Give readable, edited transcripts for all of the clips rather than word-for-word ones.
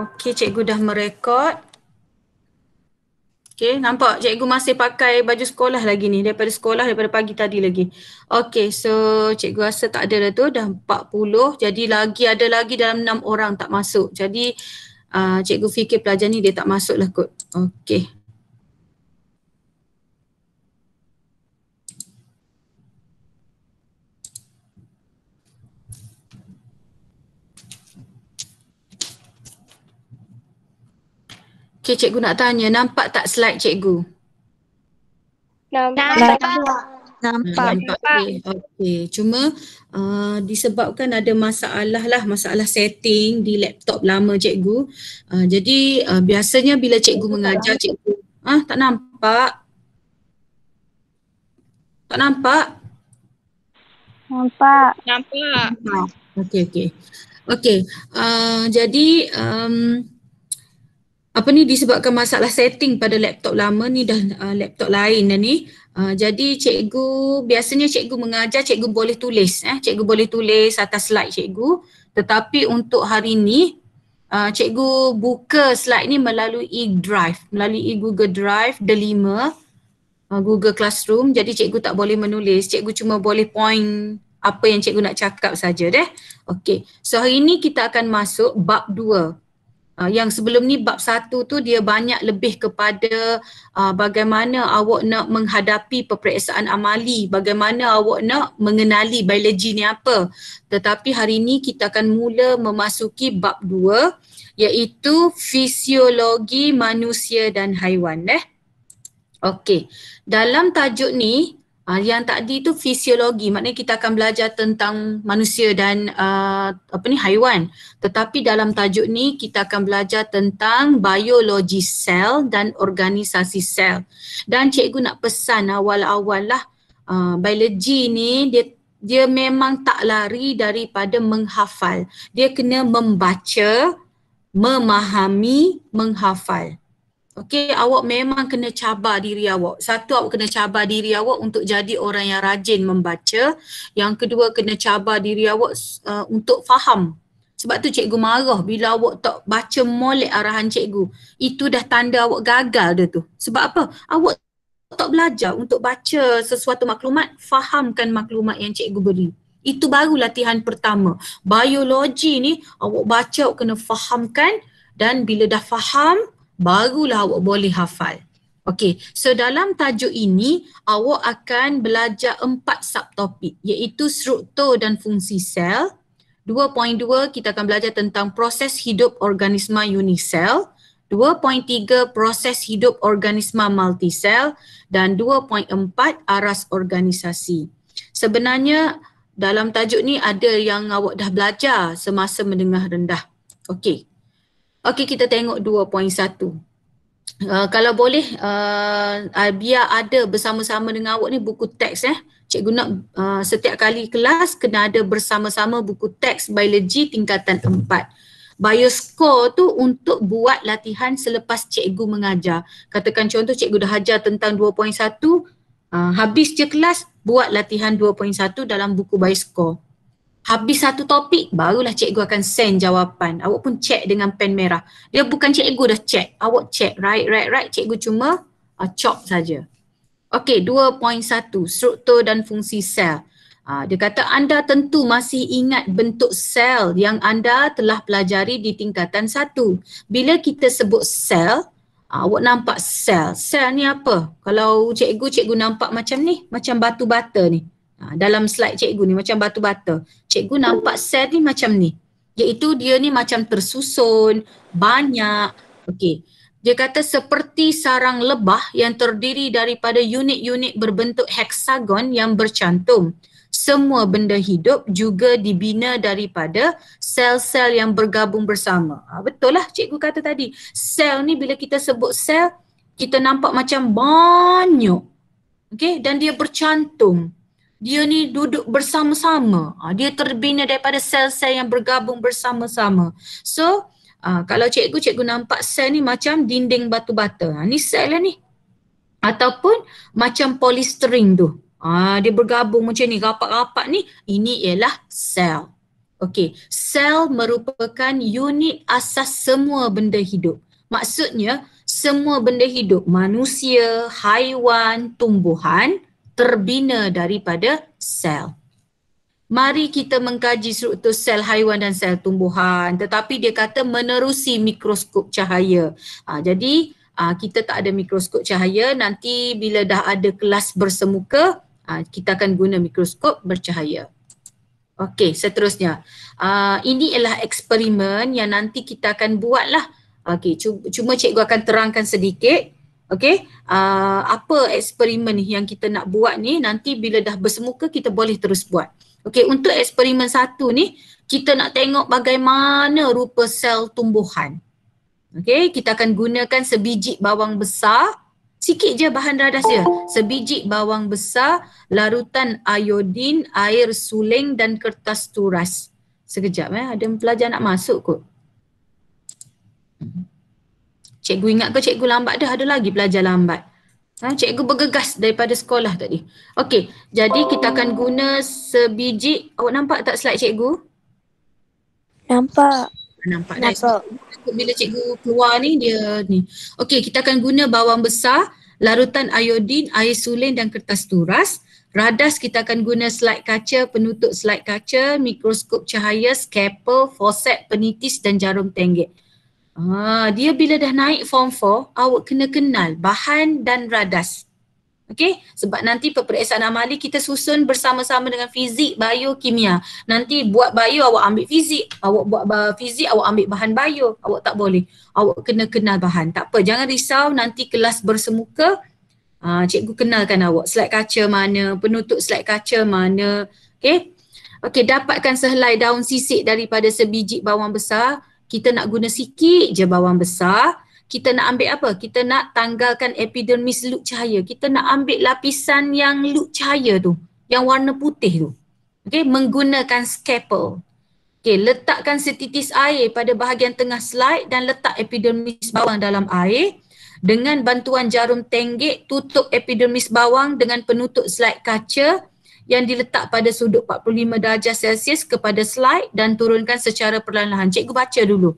Okey, cikgu dah merekod. Okey, nampak cikgu masih pakai baju sekolah lagi ni, daripada pagi tadi lagi. Okey, so cikgu rasa tak ada dah tu, dah 40. Jadi ada lagi dalam 6 orang tak masuk. Jadi cikgu fikir pelajar ni dia tak masuk lah kot. Okey. Okey, cikgu nak tanya, nampak tak slide cikgu? Nampak. Nampak. Okey. Cuma disebabkan ada masalah setting di laptop lama cikgu. Jadi biasanya bila cikgu mengajar, cikgu tak nampak. Tak nampak? Nampak. Okey. Jadi disebabkan masalah setting pada laptop lama ni dah laptop lain dah ni. Jadi biasanya cikgu mengajar, cikgu boleh tulis atas slide cikgu. Tetapi untuk hari ni cikgu buka slide ni melalui Google Drive delima, Google Classroom. Jadi cikgu tak boleh menulis, cikgu cuma boleh point apa yang cikgu nak cakap saja deh. Okey. So hari ni kita akan masuk bab 2. Yang sebelum ni bab 1 tu dia banyak lebih kepada bagaimana awak nak menghadapi peperiksaan amali, bagaimana awak nak mengenali biologi ni apa. Tetapi hari ni kita akan mula memasuki bab 2 iaitu fisiologi manusia dan haiwan Okey. Dalam tajuk ni yang tadi tu fisiologi, maknanya kita akan belajar tentang manusia dan haiwan. Tetapi dalam tajuk ni kita akan belajar tentang biologi sel dan organisasi sel. Dan cikgu nak pesan awal-awal lah, biologi ni dia memang tak lari daripada menghafal. Dia kena membaca, memahami, menghafal. Okey, awak memang kena cabar diri awak. Satu, awak kena cabar diri awak untuk jadi orang yang rajin membaca. Yang kedua, kena cabar diri awak untuk faham. Sebab tu cikgu marah bila awak tak baca molek arahan cikgu. Itu dah tanda awak gagal dah tu. Sebab apa? Awak tak belajar untuk baca sesuatu maklumat, fahamkan maklumat yang cikgu beri. Itu baru latihan pertama. Biologi ni awak baca, awak kena fahamkan, dan bila dah faham, barulah awak boleh hafal. Okey, so dalam tajuk ini awak akan belajar 4 subtopik iaitu struktur dan fungsi sel. 2.2 kita akan belajar tentang proses hidup organisma unisel. 2.3 proses hidup organisma multisel dan 2.4 aras organisasi. Sebenarnya dalam tajuk ni ada yang awak dah belajar semasa menengah rendah. Okey. Okey, kita tengok 2.1. Kalau boleh biar ada bersama-sama dengan awak ni buku teks Cikgu nak setiap kali kelas kena ada bersama-sama buku teks biologi tingkatan 4. Bioscore tu untuk buat latihan selepas cikgu mengajar. Katakan contoh cikgu dah ajar tentang 2.1, habis je kelas buat latihan 2.1 dalam buku Bioscore. Habis satu topik, barulah cikgu akan send jawapan. Awak pun check dengan pen merah. Dia bukan cikgu dah check, awak check. Right. Cikgu cuma chop saja. Okey, 2.1, struktur dan fungsi sel. Dia kata anda tentu masih ingat bentuk sel yang anda telah pelajari di tingkatan 1. Bila kita sebut sel, awak nampak sel. Sel ni apa? Kalau cikgu nampak macam ni, macam batu bata ni. Dalam slide cikgu ni macam batu bata. Cikgu nampak sel ni macam ni. Iaitu dia ni macam tersusun, banyak. Okey. Dia kata seperti sarang lebah yang terdiri daripada unit-unit berbentuk heksagon yang bercantum. Semua benda hidup juga dibina daripada sel-sel yang bergabung bersama. Betul lah cikgu kata tadi. Sel ni bila kita sebut sel, kita nampak macam banyak. Okey, dan dia bercantum. Dia ni duduk bersama-sama. Dia terbina daripada sel-sel yang bergabung bersama-sama. So, kalau cikgu nampak sel ni macam dinding batu bata. Ni sel lah ni. Ataupun macam polystyrene tu. Dia bergabung macam ni, rapat-rapat ni. Ini ialah sel. Okey, sel merupakan unit asas semua benda hidup. Maksudnya semua benda hidup, manusia, haiwan, tumbuhan terbina daripada sel. Mari kita mengkaji struktur sel haiwan dan sel tumbuhan, tetapi dia kata menerusi mikroskop cahaya. Jadi kita tak ada mikroskop cahaya, nanti bila dah ada kelas bersemuka, kita akan guna mikroskop bercahaya. Okey, seterusnya. Ini ialah eksperimen yang nanti kita akan buatlah. Okey, cuma cikgu akan terangkan sedikit. Okey, apa eksperimen yang kita nak buat ni, nanti bila dah bersemuka kita boleh terus buat. Okey, untuk eksperimen 1 ni, kita nak tengok bagaimana rupa sel tumbuhan. Okey, kita akan gunakan sebiji bawang besar. Sikit je bahan radas dia. Sebiji bawang besar, larutan iodin, air suling dan kertas turas. Sekejap ada pelajar nak masuk kot. Cikgu ingat ke cikgu lambat dah? Ada lagi pelajar lambat. Cikgu bergegas daripada sekolah tadi. Okey, jadi kita akan guna sebiji. Awak nampak tak slide cikgu? Nampak. Nampak dah. Bila cikgu keluar ni dia ni. Okey, kita akan guna bawang besar, larutan iodin, air suling dan kertas turas. Radas kita akan guna slide kaca, penutup slide kaca, mikroskop cahaya, scalpel, forceps, penitis dan jarum tenggek. Dia bila dah naik form 4, awak kena kenal bahan dan radas. Okey, sebab nanti peperiksaan amali kita susun bersama-sama dengan fizik, bio, kimia. Nanti buat bio awak ambil fizik, awak buat fizik awak ambil bahan bio. Awak tak boleh. Awak kena kenal bahan. Tak apa, jangan risau, nanti kelas bersemuka cikgu kenalkan awak slide kaca mana, penutup slide kaca mana. Okey. Okey, dapatkan sehelai daun sisik daripada sebiji bawang besar. Kita nak guna sikit je bawang besar. Kita nak ambil apa? Kita nak tanggalkan epidermis loop cahaya. Kita nak ambil lapisan yang loop cahaya tu, yang warna putih tu. Okey, menggunakan scalpel. Okey, letakkan setitis air pada bahagian tengah slide dan letak epidermis bawang dalam air. Dengan bantuan jarum tenggek, tutup epidermis bawang dengan penutup slide kaca yang diletak pada sudut 45 darjah Celsius kepada slide dan turunkan secara perlahan-lahan. Cikgu baca dulu.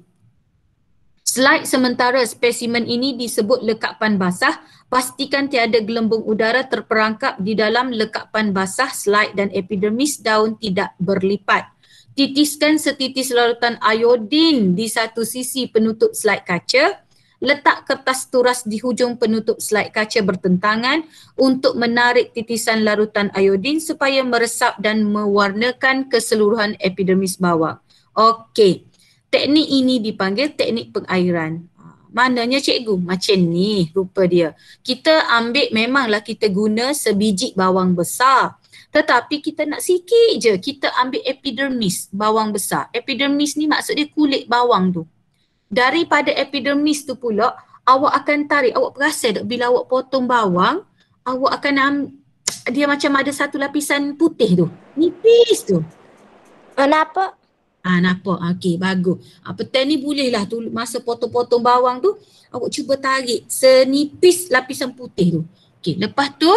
Slide sementara spesimen ini disebut lekapan basah. Pastikan tiada gelembung udara terperangkap di dalam lekapan basah slide dan epidermis daun tidak berlipat. Titiskan setitis larutan iodin di satu sisi penutup slide kaca. Letak kertas turas di hujung penutup slide kaca bertentangan untuk menarik titisan larutan iodin supaya meresap dan mewarnakan keseluruhan epidermis bawang. Okey, teknik ini dipanggil teknik pengairan. Maknanya cikgu, macam ni rupa dia. Kita ambil, memanglah kita guna sebiji bawang besar. Tetapi kita nak sikit je, kita ambil epidermis bawang besar. Epidermis ni maksud dia kulit bawang tu. Daripada epidermis tu pula, awak akan tarik, awak perasan tak bila awak potong bawang, awak akan dia macam ada satu lapisan putih tu, nipis tu. Nampak? Nampak. Okey, bagus. Petang ni bolehlah tu masa potong-potong bawang tu, awak cuba tarik senipis lapisan putih tu. Okey, lepas tu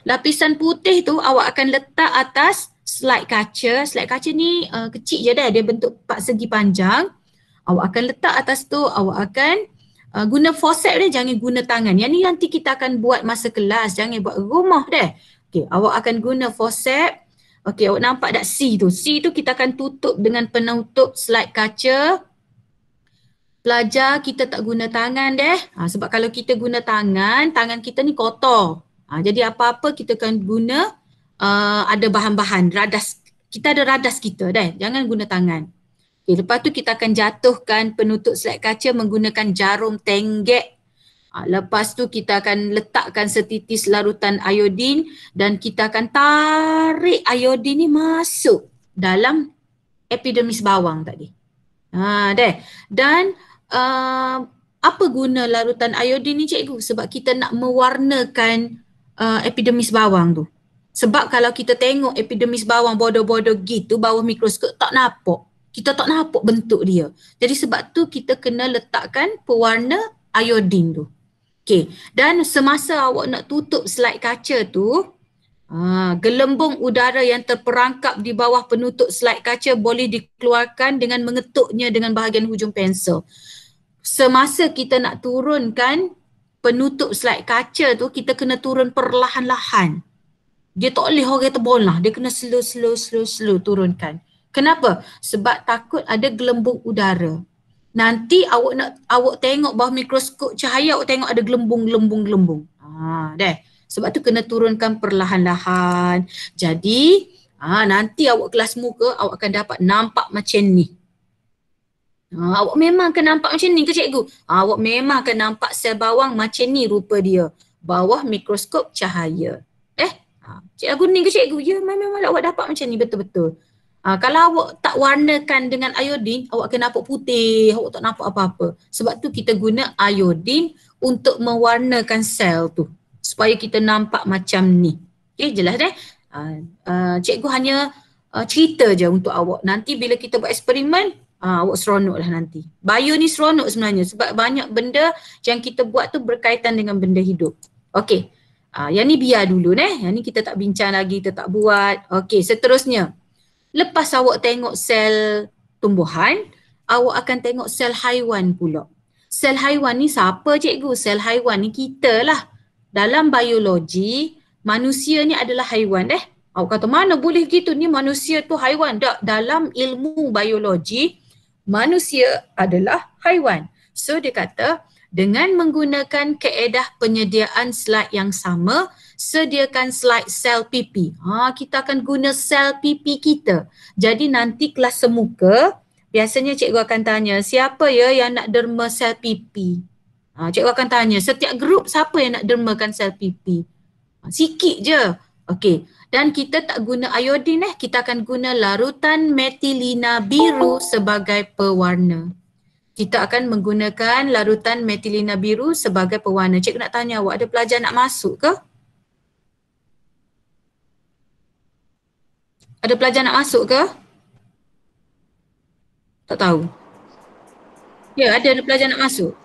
lapisan putih tu awak akan letak atas slide kaca. Slide kaca ni kecil je dah, dia bentuk 4 segi panjang. Awak akan letak atas tu, awak akan guna forceps dia, jangan guna tangan. Yang ni nanti kita akan buat masa kelas, jangan buat rumah deh. Okey, awak akan guna forceps. Okey, awak nampak tak C tu? C tu kita akan tutup dengan penutup slide kaca. Pelajar, kita tak guna tangan deh. Sebab kalau kita guna tangan, tangan kita ni kotor. Jadi apa-apa kita akan guna ada bahan-bahan, radas. Kita ada radas kita deh, jangan guna tangan. Okay, lepas tu kita akan jatuhkan penutup slide kaca menggunakan jarum tenggek. Lepas tu kita akan letakkan setitis larutan iodin dan kita akan tarik iodin ni masuk dalam epidermis bawang tadi. Deh. Dan apa guna larutan iodin ni cikgu? Sebab kita nak mewarnakan epidermis bawang tu. Sebab kalau kita tengok epidermis bawang bodoh-bodoh gitu bawah mikroskop tak nampak. Kita tak nampak bentuk dia. Jadi sebab tu kita kena letakkan pewarna iodin tu. Okey. Dan semasa awak nak tutup slide kaca tu, Gelembung udara yang terperangkap di bawah penutup slide kaca boleh dikeluarkan dengan mengetuknya dengan bahagian hujung pensel. Semasa kita nak turunkan penutup slide kaca tu, kita kena turun perlahan-lahan. Dia tak boleh orang kata bola, dia kena slow turunkan. Kenapa? Sebab takut ada gelembung udara. Nanti awak tengok bawah mikroskop cahaya, awak tengok ada gelembung. Dah. Sebab tu kena turunkan perlahan-lahan. Jadi, nanti awak kelas muka, awak akan dapat nampak macam ni. Awak memang akan nampak macam ni ke cikgu? Awak memang akan nampak sel bawang macam ni rupa dia. Bawah mikroskop cahaya. Cikgu kuning ke cikgu? Ya, memang awak dapat macam ni betul-betul. Kalau awak tak warnakan dengan iodin, awak akan nampak putih, awak tak nampak apa-apa. Sebab tu kita guna iodin untuk mewarnakan sel tu. Supaya kita nampak macam ni. Okay, jelas dah? Cikgu hanya cerita je untuk awak. Nanti bila kita buat eksperimen, awak seronok lah nanti. Bio ni seronok sebenarnya sebab banyak benda yang kita buat tu berkaitan dengan benda hidup. Okey. Yang ni biar dulu Yang ni kita tak bincang lagi, kita tak buat. Okey, seterusnya. Lepas awak tengok sel tumbuhan, awak akan tengok sel haiwan pula. Sel haiwan ni siapa cikgu? Sel haiwan ni kita lah. Dalam biologi, manusia ni adalah haiwan Awak kata mana boleh gitu, ni manusia tu haiwan. Tak, dalam ilmu biologi, manusia adalah haiwan. So dia kata, dengan menggunakan kaedah penyediaan slide yang sama, sediakan slide sel pipi. Kita akan guna sel pipi kita. Jadi nanti kelas semuka, biasanya cikgu akan tanya, siapa ya yang nak derma sel pipi? Cikgu akan tanya, setiap grup siapa yang nak dermakan sel pipi? Sikit je. Okey. Dan kita tak guna iodin kita akan guna larutan metilina biru sebagai pewarna. Kita akan menggunakan larutan metilina biru sebagai pewarna. Cikgu nak tanya awak, ada pelajar nak masuk ke? Ada pelajar nak masuk ke? Tak tahu. Ya, ada pelajar nak masuk?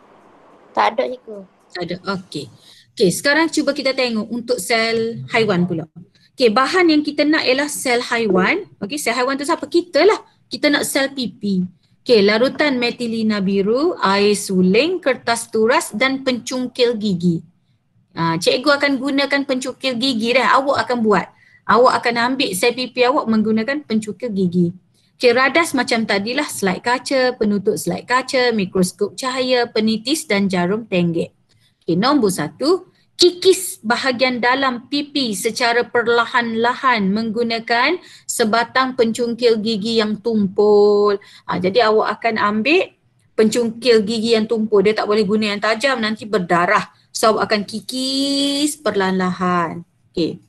Tak ada cikgu. Tak ada. Okey. Okey, sekarang cuba kita tengok untuk sel haiwan pula. Okey, bahan yang kita nak ialah sel haiwan. Okey, sel haiwan tu siapa? Kita lah. Kita nak sel pipi. Okey, larutan metilina biru, air suling, kertas turas dan pencungkil gigi. Cikgu akan gunakan pencungkil gigi awak akan buat. Awak akan ambil sel pipi awak menggunakan pencungkil gigi. Okey, radas macam tadilah, slide kaca, penutup slide kaca, mikroskop cahaya, penitis dan jarum tenggek. Okey, nombor 1, kikis bahagian dalam pipi secara perlahan-lahan menggunakan sebatang pencungkil gigi yang tumpul. Jadi awak akan ambil pencungkil gigi yang tumpul, dia tak boleh guna yang tajam, nanti berdarah. So awak akan kikis perlahan-lahan. Okey.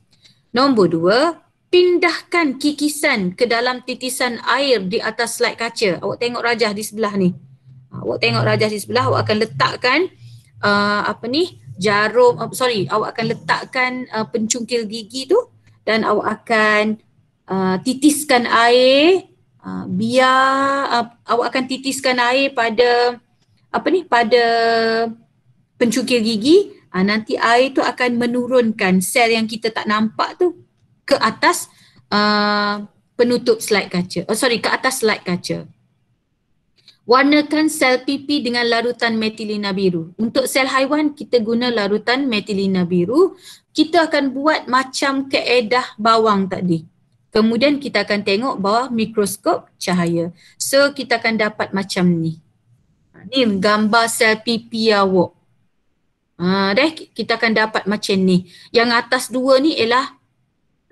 Nombor 2, pindahkan kikisan ke dalam titisan air di atas slide kaca. Awak tengok rajah di sebelah ni. Awak tengok rajah di sebelah, awak akan letakkan awak akan letakkan pencungkil gigi tu dan awak akan titiskan air awak akan titiskan air pada pada pencungkil gigi. Nanti air tu akan menurunkan sel yang kita tak nampak tu ke atas penutup slide kaca. Ke atas slide kaca. Warnakan sel pipi dengan larutan metilina biru. Untuk sel haiwan kita guna larutan metilina biru. Kita akan buat macam kaedah bawang tadi. Kemudian kita akan tengok bawah mikroskop cahaya. So kita akan dapat macam ni. Ni gambar sel pipi awak. Kita akan dapat macam ni. Yang atas dua ni ialah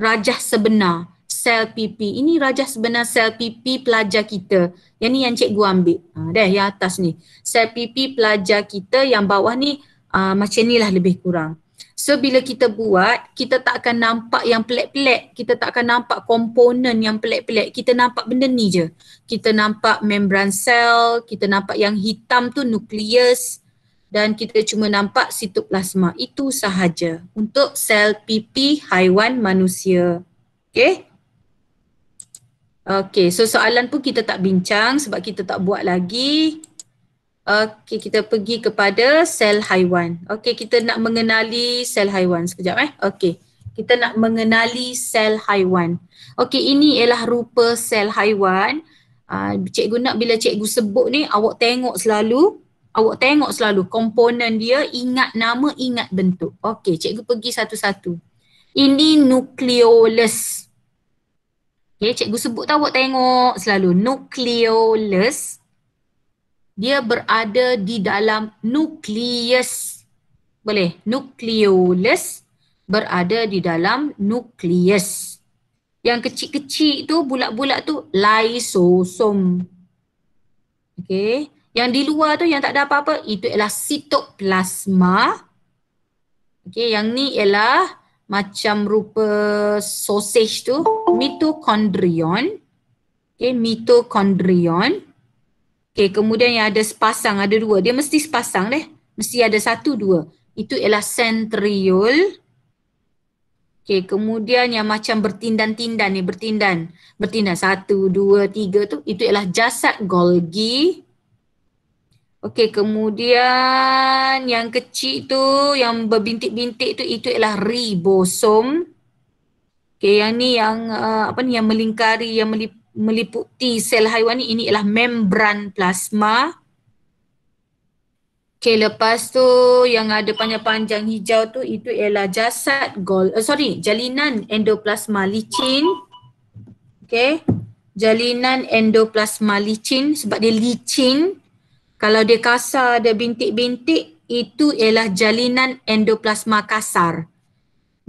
rajah sebenar sel pipi. Ini rajah sebenar sel pipi pelajar kita. Yang ni yang cikgu ambil. Yang atas ni. Sel pipi pelajar kita, yang bawah ni macam ni lah lebih kurang. So bila kita buat, kita tak akan nampak yang pelik-pelik. Kita tak akan nampak komponen yang pelik-pelik. Kita nampak benda ni je. Kita nampak membran sel, kita nampak yang hitam tu nukleus. Dan kita cuma nampak sitoplasma. Itu sahaja untuk sel pipi haiwan manusia. Okay? Okay, so soalan pun kita tak bincang sebab kita tak buat lagi. Okay, kita pergi kepada sel haiwan. Okay, kita nak mengenali sel haiwan sekejap Okay, Kita nak mengenali sel haiwan. Okey, ini ialah rupa sel haiwan. Cikgu nak bila cikgu sebut ni awak tengok selalu komponen dia, ingat nama, ingat bentuk. Okey, cikgu pergi satu-satu. Ini nukleolus. Okey, cikgu sebut tahu, awak tengok selalu nukleolus. Dia berada di dalam nukleus. Boleh? Nukleolus berada di dalam nukleus. Yang kecil-kecil tu, bulat-bulat tu, lysosom. Okey. Yang di luar tu yang tak ada apa-apa, itu ialah sitoplasma. Okey, yang ni ialah macam rupa sausage tu, mitochondrion. Okey, mitochondrion. Okey, kemudian yang ada sepasang, ada dua. Dia mesti sepasang deh. Mesti ada satu, dua. Itu ialah centriole. Okey, kemudian yang macam bertindan-tindan ni, bertindan. Satu, dua, tiga tu, itu ialah jasad Golgi. Okey, kemudian yang kecil tu, yang berbintik-bintik tu, itu ialah ribosom. Okey, yang ni yang yang melingkari, yang meliputi sel haiwan ni, ini ialah membran plasma. Okey, lepas tu yang ada panjang-panjang hijau tu, itu ialah jalinan endoplasma licin. Okey, jalinan endoplasma licin sebab dia licin. Kalau dia kasar, ada bintik-bintik, itu ialah jalinan endoplasma kasar.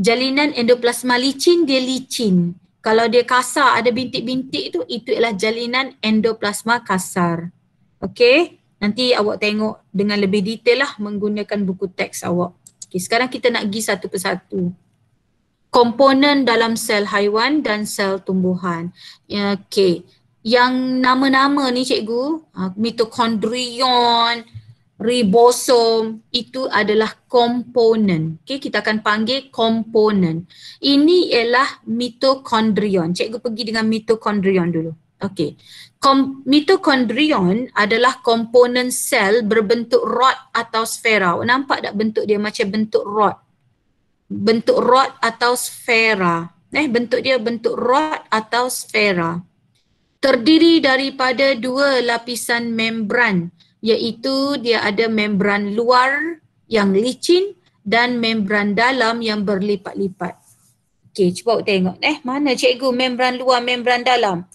Jalinan endoplasma licin, dia licin. Kalau dia kasar, ada bintik-bintik tu, itu ialah jalinan endoplasma kasar. Okey. Nanti awak tengok dengan lebih detail lah menggunakan buku teks awak. Okay, sekarang kita nak pergi satu persatu. Komponen dalam sel haiwan dan sel tumbuhan. Okay. Yang nama-nama ni cikgu, mitochondrion, ribosom, itu adalah komponen. Okay, kita akan panggil komponen. Ini ialah mitochondrion. Cikgu pergi dengan mitochondrion dulu. Okey. Mitochondrion adalah komponen sel berbentuk rod atau sfera. Awak nampak tak bentuk dia macam bentuk rod? Bentuk rod atau sfera. Bentuk dia bentuk rod atau sfera. Terdiri daripada dua lapisan membran, iaitu dia ada membran luar yang licin dan membran dalam yang berlipat-lipat. Okey, cuba awak tengok. Mana cikgu membran luar, membran dalam?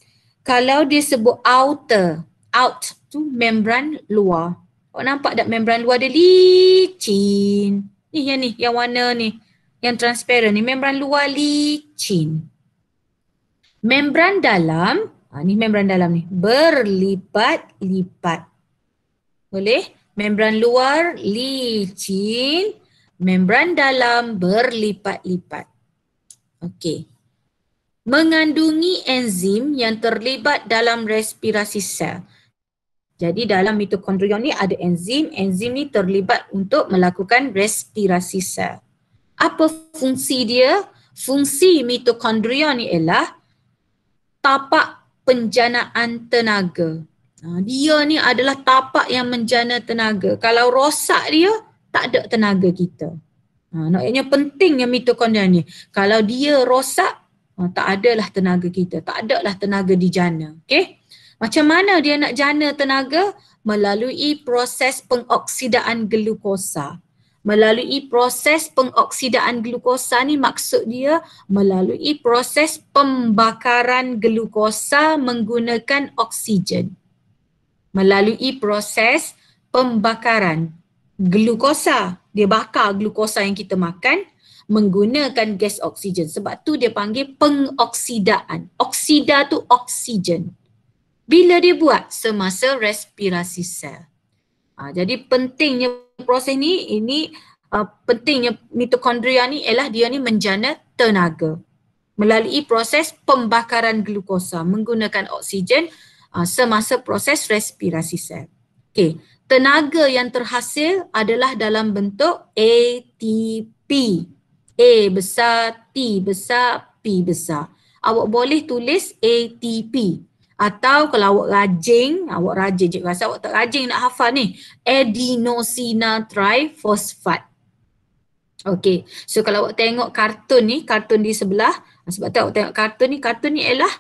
Kalau dia sebut outer, out tu membran luar. Awak nampak tak membran luar dia licin. Ni, yang warna ni. Yang transparent ni, membran luar licin. Membran dalam, ni membran dalam ni, berlipat-lipat. Boleh? Membran luar licin, membran dalam berlipat-lipat. Okey. Mengandungi enzim yang terlibat dalam respirasi sel. Jadi dalam mitokondrion ni ada enzim ni terlibat untuk melakukan respirasi sel. Apa fungsi dia? Fungsi mitokondrion ni ialah tapak penjanaan tenaga. Dia ni adalah tapak yang menjana tenaga. Kalau rosak dia, tak ada tenaga kita. Naknya pentingnya mitokondrion ni. Kalau dia rosak, tak adalah tenaga kita, tak adalah tenaga dijana. Okey? Macam mana dia nak jana tenaga? Melalui proses pengoksidaan glukosa. Melalui proses pengoksidaan glukosa ni maksud dia melalui proses pembakaran glukosa menggunakan oksigen. Melalui proses pembakaran glukosa. Dia bakar glukosa yang kita makan menggunakan gas oksigen. Sebab tu dia panggil pengoksidaan. Oksida tu oksigen. Bila dia buat? Semasa respirasi sel. Jadi pentingnya proses ni, pentingnya mitokondria ni ialah dia ni menjana tenaga. Melalui proses pembakaran glukosa menggunakan oksigen semasa proses respirasi sel. Okey, tenaga yang terhasil adalah dalam bentuk ATP. A besar, T besar, P besar. Awak boleh tulis ATP. Atau kalau awak rajin je rasa awak tak rajin nak hafal ni. Adenosine trifosfat. Okey, so kalau awak tengok kartun ni, kartun di sebelah, sebab tu awak tengok kartun ni ialah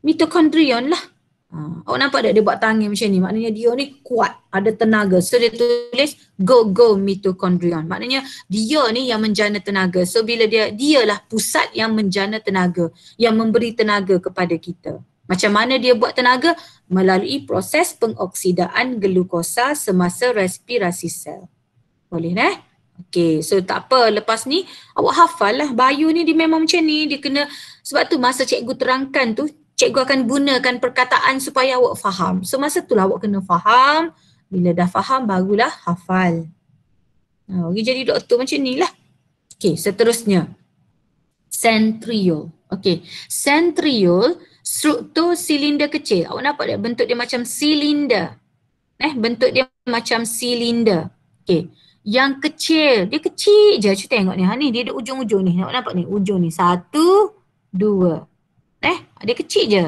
mitokondrion lah. Awak nampak tak dia buat tangan macam ni, maknanya dia ni kuat, ada tenaga. So dia tulis go mitokondrion, maknanya dia ni yang menjana tenaga. So bila dialah pusat yang menjana tenaga, yang memberi tenaga kepada kita. Macam mana dia buat tenaga? Melalui proses pengoksidaan glukosa semasa respirasi sel. Boleh Okey, so tak apa, lepas ni awak hafal lah. Bio ni dia memang macam ni, dia kena, sebab tu masa cikgu terangkan tu, cikgu akan gunakan perkataan supaya awak faham. So masa tu lah awak kena faham, bila dah faham barulah hafal. Okey, jadi doktor macam ni lah. Okey, seterusnya. Centriole. Okey, centriole, struktur silinder kecil. Awak nampak tak bentuk dia macam silinder? Bentuk dia macam silinder. Okey. Yang kecil, dia kecil je. Cuba tengok ni. Ni dia ada ujung-ujung ni. Nampak ni? Ujung ni. 1, 2. Dia kecil je.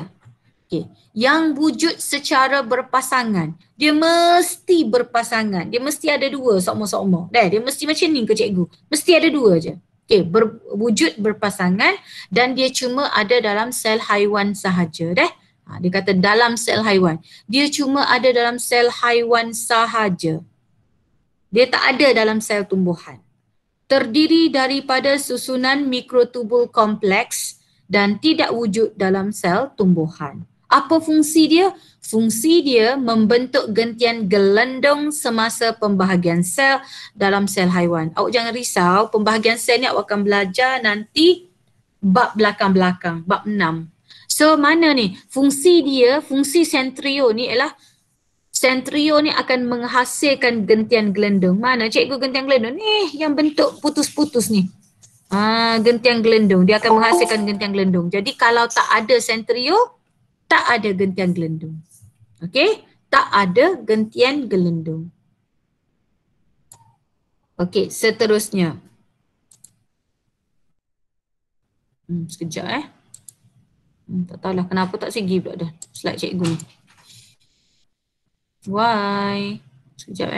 Okay. Yang wujud secara berpasangan. Dia mesti berpasangan. Dia mesti ada dua sama-sama. Dia mesti macam ni ke cikgu? Mesti ada dua je. Okay. Wujud berpasangan dan dia cuma ada dalam sel haiwan sahaja. Dia kata dalam sel haiwan. Dia cuma ada dalam sel haiwan sahaja. Dia tak ada dalam sel tumbuhan. Terdiri daripada susunan mikrotubul kompleks dan tidak wujud dalam sel tumbuhan. Apa fungsi dia? Fungsi dia membentuk gentian gelendung semasa pembahagian sel dalam sel haiwan. Awak jangan risau, pembahagian sel ni awak akan belajar nanti bab belakang-belakang, bab 6. So mana ni? Fungsi dia, fungsi centriole ni ialah centriole ni akan menghasilkan gentian gelendung. Mana cikgu gentian gelendung? Ni yang bentuk putus-putus ni. Gentian gelendung. Dia akan menghasilkan gentian gelendung. Jadi kalau tak ada centriole, tak ada gentian gelendung. Okey? Tak ada gentian gelendung. Okey, seterusnya. Sekejap tak tahulah kenapa tak segi pula dah slide cikgu ni. Why? Sekejap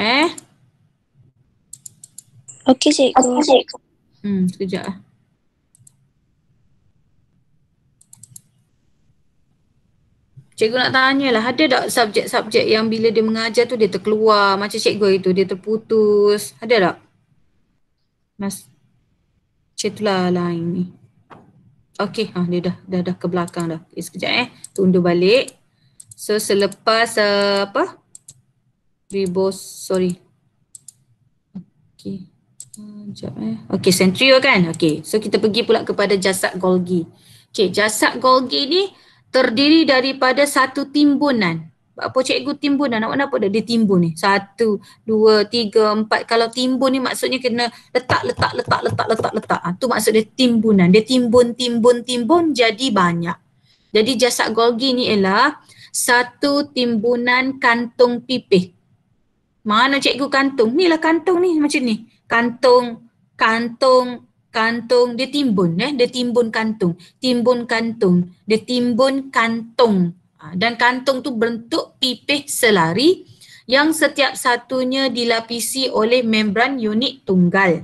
Okey cikgu. Sekejap Cikgu nak tanyalah, ada tak subjek-subjek yang bila dia mengajar tu dia terkeluar macam cikgu itu, dia terputus, ada tak? Macam itulah lain ni. Okey, dia dah ke belakang dah. Okay, sekejap tundur balik. So selepas Okey. Sekejap Okey, centriole kan? Okey, so kita pergi pula kepada jasad Golgi. Okey, jasad Golgi ni terdiri daripada satu timbunan. Apa cikgu timbunan? Awak nampak tak dia timbun ni? 1, 2, 3, 4. Kalau timbun ni maksudnya kena letak. Tu maksud dia timbunan. Dia timbun jadi banyak. Jadi jasad Golgi ni ialah satu timbunan kantung pipih. Mana cikgu kantung? Ni lah kantung ni macam ni. Kantung, dia timbun dia timbun kantung, dia timbun kantung. Dan kantung tu bentuk pipih selari yang setiap satunya dilapisi oleh membran unik tunggal.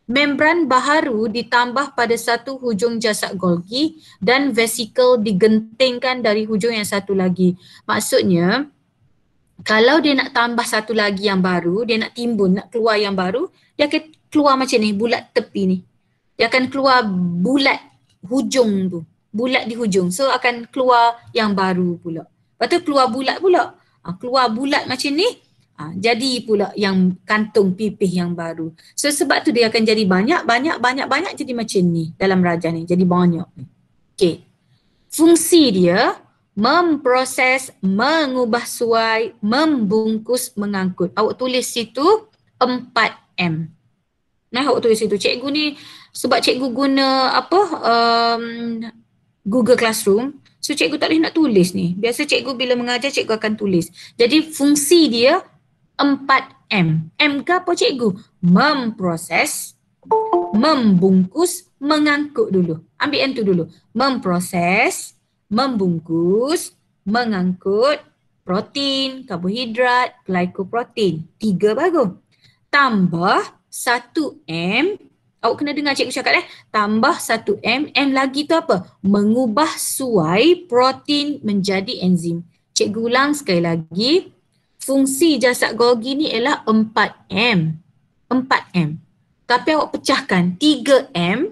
Membran baharu ditambah pada satu hujung jasad Golgi dan vesikel digentingkan dari hujung yang satu lagi. Maksudnya kalau dia nak tambah satu lagi yang baru, dia nak timbun, nak keluar yang baru, dia akan keluar macam ni, bulat tepi ni. Dia akan keluar bulat hujung tu. Bulat di hujung. So akan keluar yang baru pula. Lepas tu keluar bulat pula. Keluar bulat macam ni. Jadi pula yang kantung pipih yang baru. So sebab tu dia akan jadi banyak jadi macam ni dalam rajah ni. Jadi banyak. Okay. Fungsi dia memproses, mengubah suai, membungkus, mengangkut. Awak tulis situ 4M. Awak tulis situ. Cikgu ni sebab cikgu guna Google Classroom, so cikgu tak boleh nak tulis ni. Biasa cikgu bila mengajar cikgu akan tulis. Jadi fungsi dia 4M. M ke apa cikgu? Memproses, membungkus, mengangkut dulu. Ambil M tu dulu. Memproses, membungkus, mengangkut protein, karbohidrat, glycoprotein. 3 bagus. Tambah 1M Awak kena dengar cikgu cakap tambah 1M, M lagi tu apa? Mengubah suai protein menjadi enzim. Cikgu ulang sekali lagi. Fungsi jasad Golgi ni ialah 4M. 4M. Tapi awak pecahkan 3M.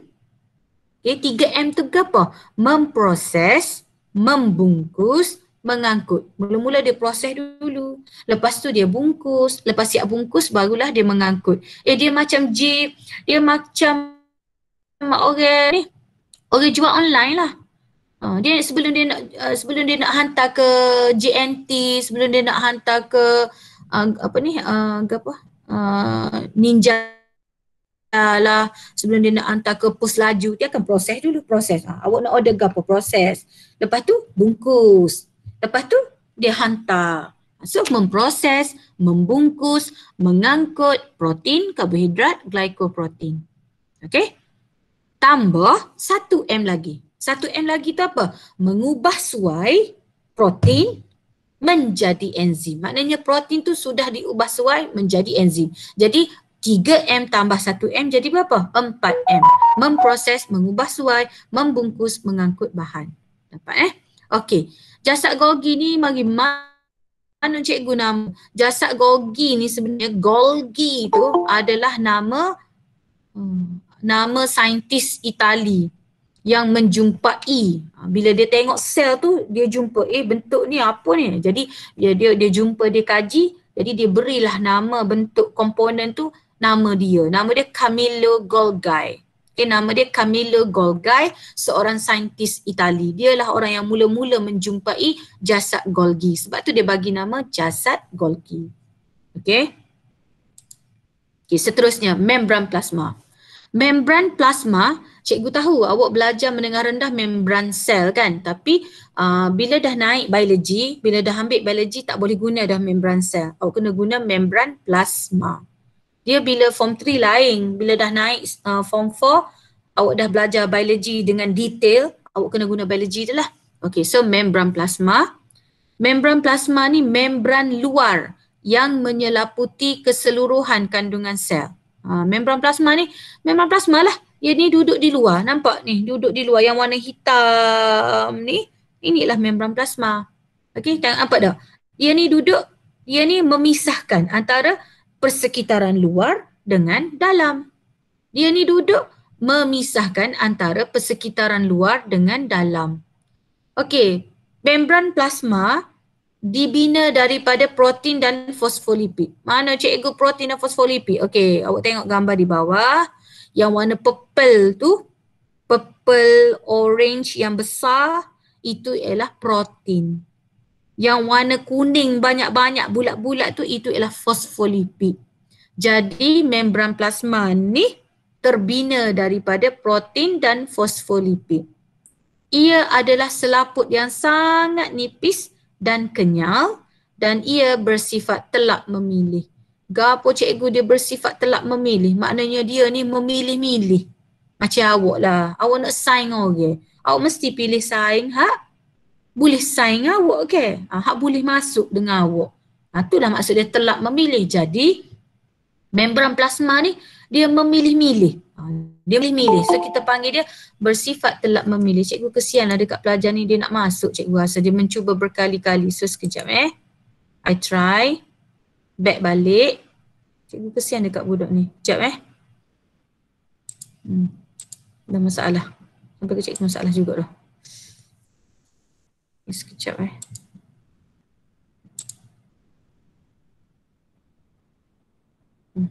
Okay, 3M tu apa? Memproses, membungkus, mengangkut. Mula-mula dia proses dulu. Lepas tu dia bungkus. Lepas siap bungkus barulah dia mengangkut. Dia macam J, dia macam orang ni, orang jual online lah. Dia sebelum dia nak hantar ke JNT, sebelum dia nak hantar ke Ninja lah, sebelum dia nak hantar ke pos laju, dia akan proses dulu, proses. Awak nak order ke apa, proses. Lepas tu bungkus. Lepas tu dia hantar. So memproses, membungkus, mengangkut protein, karbohidrat, glycoprotein. Okay? Tambah 1M lagi. 1M lagi tu apa? Mengubah suai protein menjadi enzim. Maknanya protein tu sudah diubah suai menjadi enzim. Jadi 3M tambah 1M jadi berapa? 4M. Memproses, mengubah suai, membungkus, mengangkut bahan. Dapat Okey. Jasad Golgi ni mari mana cikgu nama? Jasad Golgi ni sebenarnya Golgi tu adalah nama saintis Itali yang menjumpai, bila dia tengok sel tu dia jumpa bentuk ni apa ni, jadi dia jumpa, dia kaji, jadi dia berilah nama bentuk komponen tu, nama dia Camillo Golgi. Nama dia Camillo Golgi, seorang saintis Itali. Dialah orang yang mula-mula menjumpai jasad Golgi, sebab tu dia bagi nama jasad Golgi. Okey, seterusnya membran plasma. Membran plasma, cikgu tahu awak belajar menengah rendah membran sel kan, tapi bila dah naik biologi, bila dah ambil biologi tak boleh guna dah membran sel. Awak kena guna membran plasma. Dia bila form 3 lain, bila dah naik form 4, awak dah belajar biologi dengan detail, awak kena guna biologi je lah. Okay, so membran plasma. Membran plasma ni membran luar yang menyelaputi keseluruhan kandungan sel. Membran plasma ni, membran plasma lah. Dia ni duduk di luar, nampak ni, duduk di luar yang warna hitam ni. Inilah membran plasma. Okey, tengok apa dah? Dia ni duduk, dia ni memisahkan antara persekitaran luar dengan dalam. Dia ni duduk memisahkan antara persekitaran luar dengan dalam. Okey, membran plasma dibina daripada protein dan fosfolipid. Mana cikgu protein dan fosfolipid? Okey, awak tengok gambar di bawah. Yang warna purple tu, purple orange yang besar, itu ialah protein. Yang warna kuning banyak-banyak bulat-bulat tu, itu ialah fosfolipid. Jadi membran plasma ni terbina daripada protein dan fosfolipid. Ia adalah selaput yang sangat nipis dan kenyal, dan ia bersifat telak memilih. Gapo cikgu dia bersifat telak memilih? Maknanya dia ni memilih-milih. Macam awak lah. Awak nak saing orang. Awak mesti pilih saing hak boleh saing awak ke? Hak boleh masuk dengan awak. Itulah maksud dia telak memilih. Jadi membran plasma ni dia memilih-milih. Dia memilih. So kita panggil dia bersifat telak memilih. Cikgu kesianlah dekat pelajar ni, dia nak masuk cikgu rasa. Dia mencuba berkali-kali. So sekejap I try. Back balik. Cikgu kesian dekat budak ni. Sekejap Ada masalah. Sampai ke cikgu masalah juga dah. Sekejap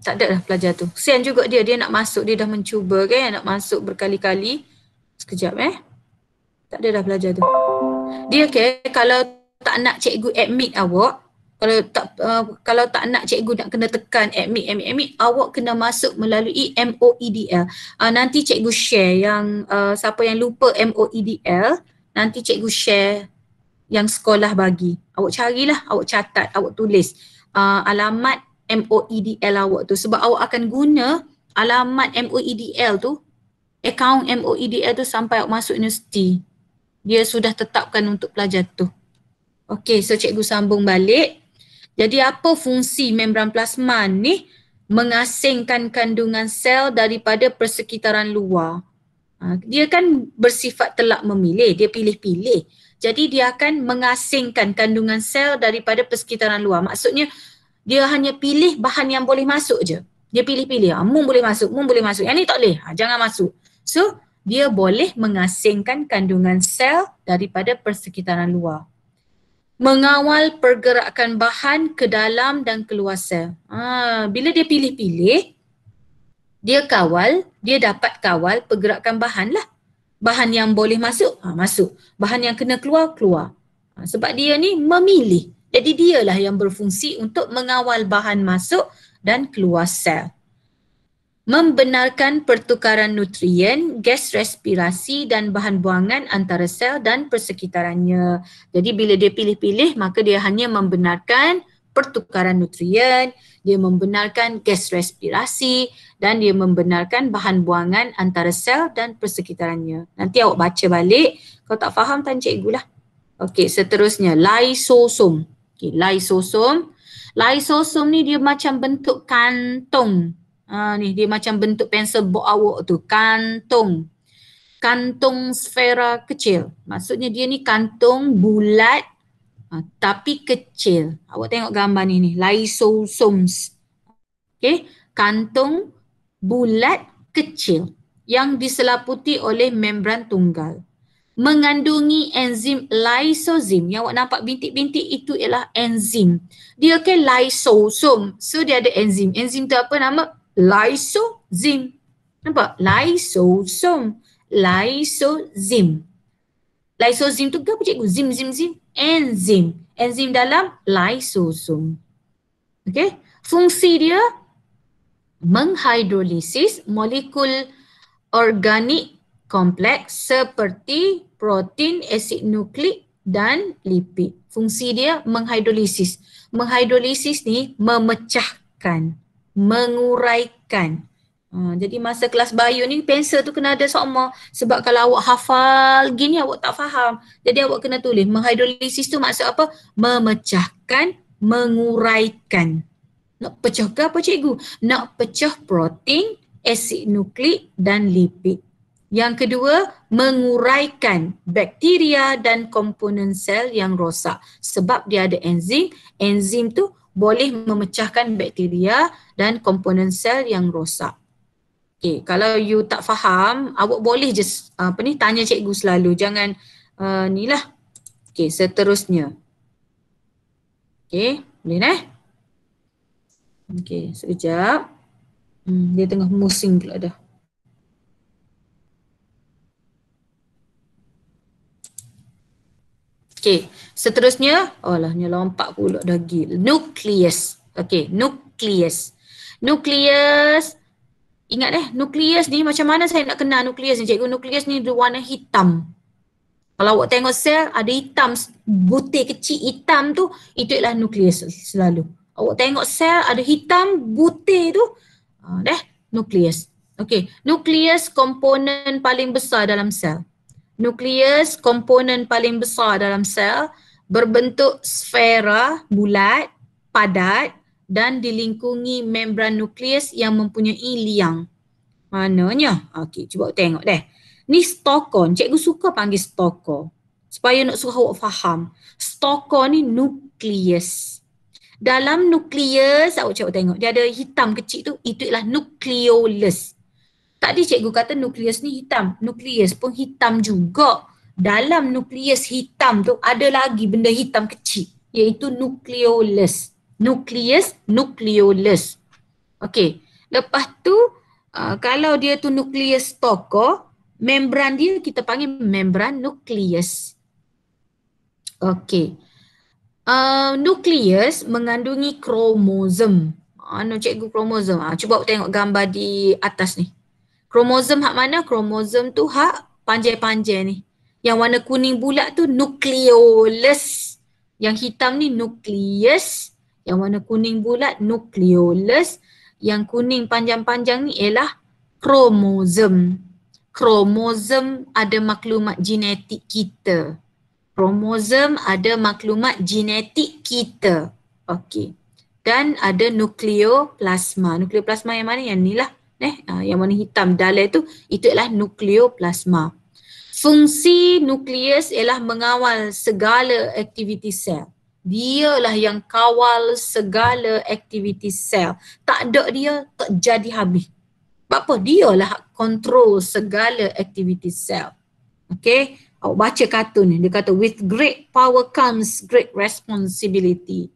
tak ada dah pelajar tu. Kesian juga dia nak masuk, dia dah mencuba kan, nak masuk berkali-kali. Sekejap tak ada dah pelajar tu. Dia kalau tak nak cikgu admit awak, kalau tak nak cikgu nak kena tekan admit, awak kena masuk melalui MOEDL. Nanti cikgu share yang siapa yang lupa MOEDL, nanti cikgu share yang sekolah bagi. Awak carilah, awak catat, awak tulis alamat MOEDL awak tu, sebab awak akan guna alamat MOEDL tu, akaun MOEDL tu sampai awak masuk universiti. Dia sudah tetapkan untuk pelajar tu. Okey, so cikgu sambung balik. Jadi apa fungsi membran plasma ni? mengasingkan kandungan sel daripada persekitaran luar. Dia kan bersifat telak memilih, dia pilih-pilih. Jadi dia akan mengasingkan kandungan sel daripada persekitaran luar. Maksudnya dia hanya pilih bahan yang boleh masuk je. Dia pilih-pilih, mung boleh masuk, mung boleh masuk. Yang ni tak boleh, jangan masuk. So, dia boleh mengasingkan kandungan sel daripada persekitaran luar. Mengawal pergerakan bahan ke dalam dan keluar sel. Bila dia pilih-pilih, dia dapat kawal pergerakan bahan lah. Bahan yang boleh masuk, masuk. Bahan yang kena keluar, keluar. Sebab dia ni memilih. Jadi dialah yang berfungsi untuk mengawal bahan masuk dan keluar sel. Membenarkan pertukaran nutrien, gas respirasi dan bahan buangan antara sel dan persekitarannya. Jadi bila dia pilih-pilih, maka dia hanya membenarkan pertukaran nutrien, dia membenarkan gas respirasi dan dia membenarkan bahan buangan antara sel dan persekitarannya. Nanti awak baca balik, kalau tak faham tanya cikgu lah. Okey, seterusnya lysosom. Okey, lysosom. Lysosom ni dia macam bentuk kantung. Ni dia macam bentuk pensel box awak tu, kantung. Kantung sfera kecil. Maksudnya dia ni kantung bulat tapi kecil. Awak tengok gambar ni, lysosomes. Okey, kantung bulat kecil yang diselaputi oleh membran tunggal. Mengandungi enzim lysosim. Yang awak nampak bintik-bintik itu ialah enzim. Dia kan lysosom. So dia ada enzim. Enzim tu apa nama? Lysosim. Nampak? Lysosom. Lysosim. Lysosim tu apa cikgu? Zim. Enzim. Enzim dalam lysosom. Okey. Fungsi dia menghidrolisis molekul organik kompleks seperti protein, asid nukleik dan lipid. Fungsi dia menghidrolisis. Menghidrolisis ni memecahkan, menguraikan. Jadi masa kelas bio ni pensel tu kena ada sokma. Sebab kalau awak hafal gini awak tak faham. Jadi awak kena tulis. Menghidrolisis tu maksud apa? Memecahkan, menguraikan. Nak pecah ke apa cikgu? Nak pecah protein, asid nukleik dan lipid. Yang kedua, menguraikan bakteria dan komponen sel yang rosak. Sebab dia ada enzim. Enzim tu boleh memecahkan bakteria dan komponen sel yang rosak. Okay, kalau you tak faham, awak boleh just tanya cikgu selalu. Jangan ni lah. Okay, seterusnya. Okay, boleh Okay, sekejap. Dia tengah musing pula dah. Okay, seterusnya, ni lompat pula dah gila. Nukleus. Okay, nukleus. Nukleus, ingat nukleus ni macam mana saya nak kenal nukleus ni cikgu? Nukleus ni berwarna hitam. Kalau awak tengok sel ada hitam, butir kecil hitam tu, itu ialah nukleus selalu. Awak tengok sel ada hitam, butir tu, nukleus. Okay, nukleus komponen paling besar dalam sel. Nukleus komponen paling besar dalam sel berbentuk sfera bulat, padat dan dilingkungi membran nukleus yang mempunyai liang. Mananya? Okey, cuba tengok Ni stokon. Cikgu suka panggil stokon supaya nak suruh awak faham. Stokon ni nukleus. Dalam nukleus, awak cuba tengok, dia ada hitam kecil tu, itu ialah nukleolus. Tadi cikgu kata nukleus ni hitam. Nukleus pun hitam juga. Dalam nukleus hitam tu ada lagi benda hitam kecil. Iaitu nukleolus. Nukleolus. Okey. Lepas tu kalau dia tu nukleus tokoh, membran dia kita panggil membran nukleus. Okey. Nukleus mengandungi kromosom. Cikgu kromosom. Cuba tengok gambar di atas ni. Kromosom hak mana? Kromosom tu hak panjang-panjang ni. Yang warna kuning bulat tu nukleolus. Yang hitam ni nukleus. Yang warna kuning bulat nukleolus. Yang kuning panjang-panjang ni ialah kromosom. Kromosom ada maklumat genetik kita. Kromosom ada maklumat genetik kita. Okey. dan ada nukleoplasma. Nukleoplasma yang mana? Yang ni lah. Yang warna hitam dalam itu adalah nukleoplasma. Fungsi nukleus ialah mengawal segala aktiviti sel. Dialah yang kawal segala aktiviti sel. Tak ada dia, tak jadi habis. Sebab apa? Dialah kontrol segala aktiviti sel. Okay, awak baca kartun ni, dia kata with great power comes great responsibility.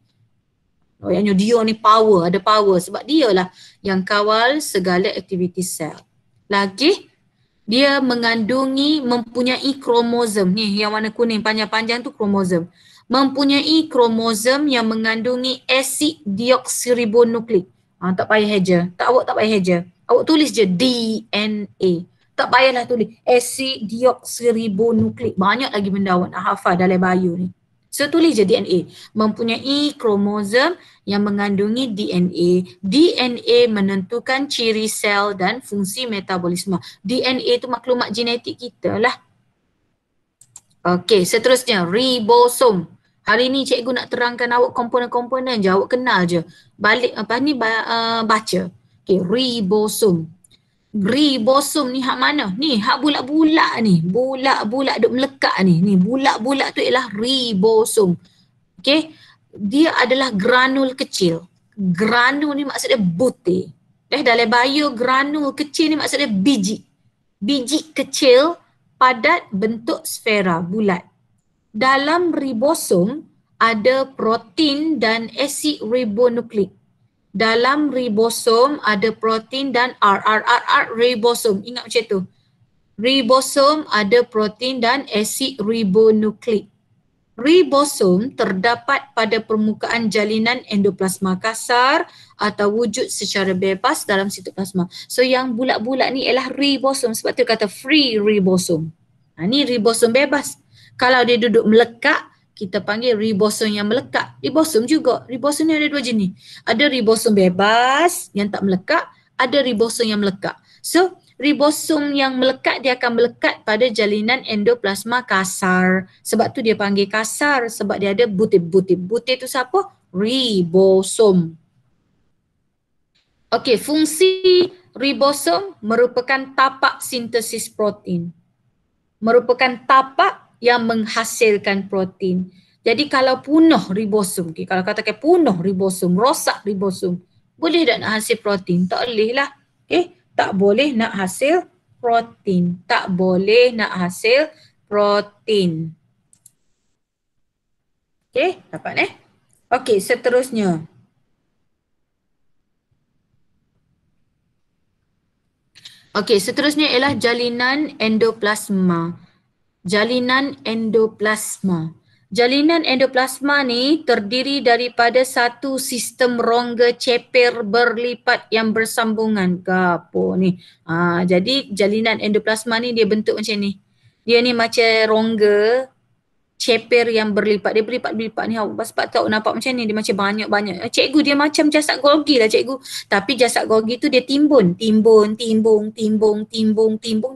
Yang dia ni power, ada power sebab dialah yang kawal segala aktiviti sel. Lagi, dia mempunyai kromosom. Ni yang warna kuning panjang-panjang tu kromosom. Mempunyai kromosom yang mengandungi asid deoksiribonukleik. Tak payah heja. Awak tak payah heja. Awak tulis je DNA. Tak payahlah tulis asid deoksiribonukleik. Banyak lagi benda awak nak hafal dalam bio ni. So tulis je DNA. Mempunyai kromosom yang mengandungi DNA. DNA menentukan ciri sel dan fungsi metabolisme. DNA tu maklumat genetik kita lah. Okey, seterusnya ribosom. Hari ni cikgu nak terangkan awak komponen-komponen je. Awak kenal je. Balik baca. Okey, ribosom. Ribosom ni hak mana? Ni hak bulat-bulat ni. Bulat-bulat duk melekat ni. Ni bulat-bulat tu ialah ribosom. Okey. Dia adalah granul kecil. Granul ni maksudnya butir. Dalam bio granul kecil ni maksudnya biji. Biji kecil padat bentuk sfera bulat. Dalam ribosom ada protein dan asid ribonukleik. Dalam ribosom ada protein dan ribosom. Ingat macam tu. Ribosom ada protein dan asid ribonukleik. Ribosom terdapat pada permukaan jalinan endoplasma kasar atau wujud secara bebas dalam sitoplasma. So yang bulat-bulat ni ialah ribosom. Sebab tu kata free ribosom. Ni ribosom bebas. Kalau dia duduk melekat, kita panggil ribosom yang melekat. Ribosom juga. Ribosom ni ada dua jenis. Ada ribosom bebas yang tak melekat. Ada ribosom yang melekat. So, ribosom yang melekat dia akan melekat pada jalinan endoplasma kasar. Sebab tu dia panggil kasar. Sebab dia ada butir-butir. Butir tu siapa? Ribosom. Okey, fungsi ribosom merupakan tapak sintesis protein. Merupakan tapak yang menghasilkan protein. Jadi kalau punah ribosom, kalau katakan punah ribosom, rosak ribosom, boleh tak nak hasil protein? Tak boleh lah. Tak boleh nak hasil protein. Tak boleh nak hasil protein. Dapat seterusnya. Seterusnya ialah jalinan endoplasma. Jalinan endoplasma. Jalinan endoplasma ni terdiri daripada satu sistem rongga ceper berlipat yang bersambungan. Gapo ni? Jadi jalinan endoplasma ni dia bentuk macam ni. Dia ni macam rongga ceper yang berlipat. Dia berlipat-berlipat ni. Sebab tahu nampak macam ni. Dia macam banyak-banyak. Cikgu dia macam jasad Golgi lah cikgu. Tapi jasad Golgi tu dia timbun. Timbun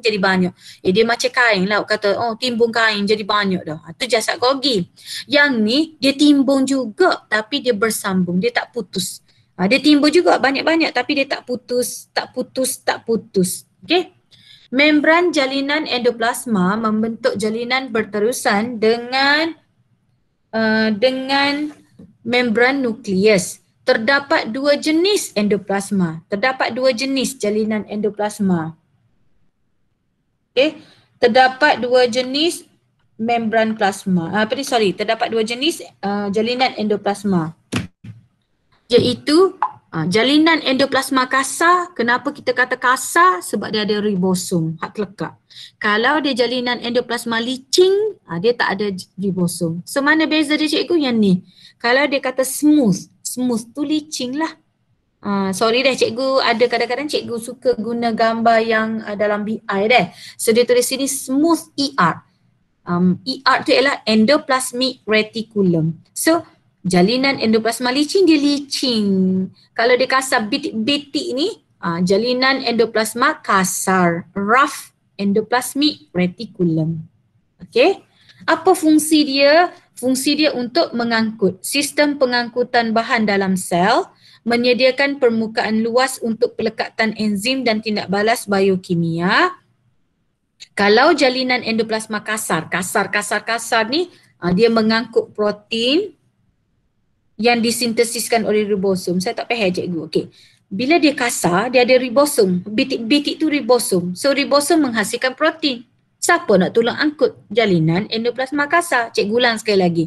jadi banyak. Dia macam kain lah. Kata timbun kain jadi banyak dah. Itu jasad Golgi. Yang ni dia timbun juga tapi dia bersambung. Dia tak putus. Dia timbun juga banyak-banyak tapi dia tak putus. Okey. Membran jalinan endoplasma membentuk jalinan berterusan dengan membran nukleus. Terdapat dua jenis endoplasma. Terdapat dua jenis jalinan endoplasma. Terdapat dua jenis membran plasma. Terdapat dua jenis jalinan endoplasma. Iaitu jalinan endoplasma kasar. Kenapa kita kata kasar? Sebab dia ada ribosom, hak terlekat. Kalau dia jalinan endoplasma licin, dia tak ada ribosom. So mana beza dia cikgu? Yang ni. Kalau dia kata smooth, smooth tu licin lah. Sorry deh cikgu, ada kadang-kadang cikgu suka guna gambar yang dalam BI deh. So dia tulis sini smooth ER. ER tu ialah endoplasmic reticulum. So jalinan endoplasma licin, dia licin. Kalau dia kasar bitik-bitik ni, jalinan endoplasma kasar. Rough endoplasmic reticulum. Okey. Apa fungsi dia? Fungsi dia untuk mengangkut. Sistem pengangkutan bahan dalam sel menyediakan permukaan luas untuk pelekatan enzim dan tindak balas biokimia. Kalau jalinan endoplasma kasar ni dia mengangkut protein yang disintesiskan oleh ribosom. Saya tak faham cikgu. Okey. Bila dia kasar, dia ada ribosom. Bitik-bitik tu ribosom. So ribosom menghasilkan protein. Siapa nak tolong angkut? Jalinan endoplasma kasar. Cikgu ulang sekali lagi.